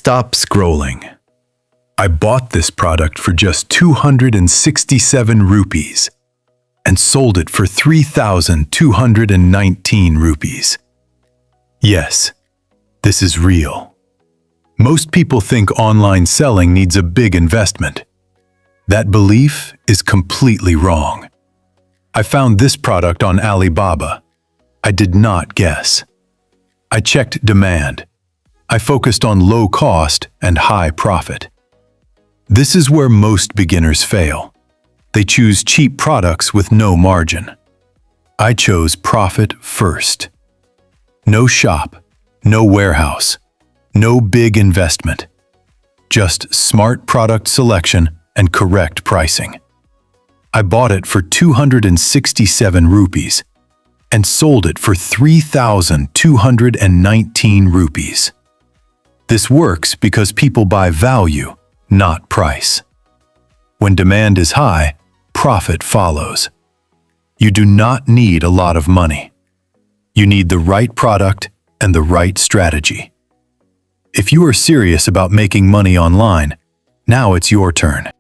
Stop scrolling. I bought this product for just 267 rupees and sold it for 3,219 rupees. Yes, this is real. Most people think online selling needs a big investment. That belief is completely wrong. I found this product on Alibaba. I did not guess. I checked demand. I focused on low cost and high profit. This is where most beginners fail. They choose cheap products with no margin. I chose profit first. No shop, no warehouse, no big investment. Just smart product selection and correct pricing. I bought it for 267 rupees and sold it for 3,219 rupees. This works because people buy value, not price. When demand is high, profit follows. You do not need a lot of money. You need the right product and the right strategy. If you are serious about making money online, now it's your turn.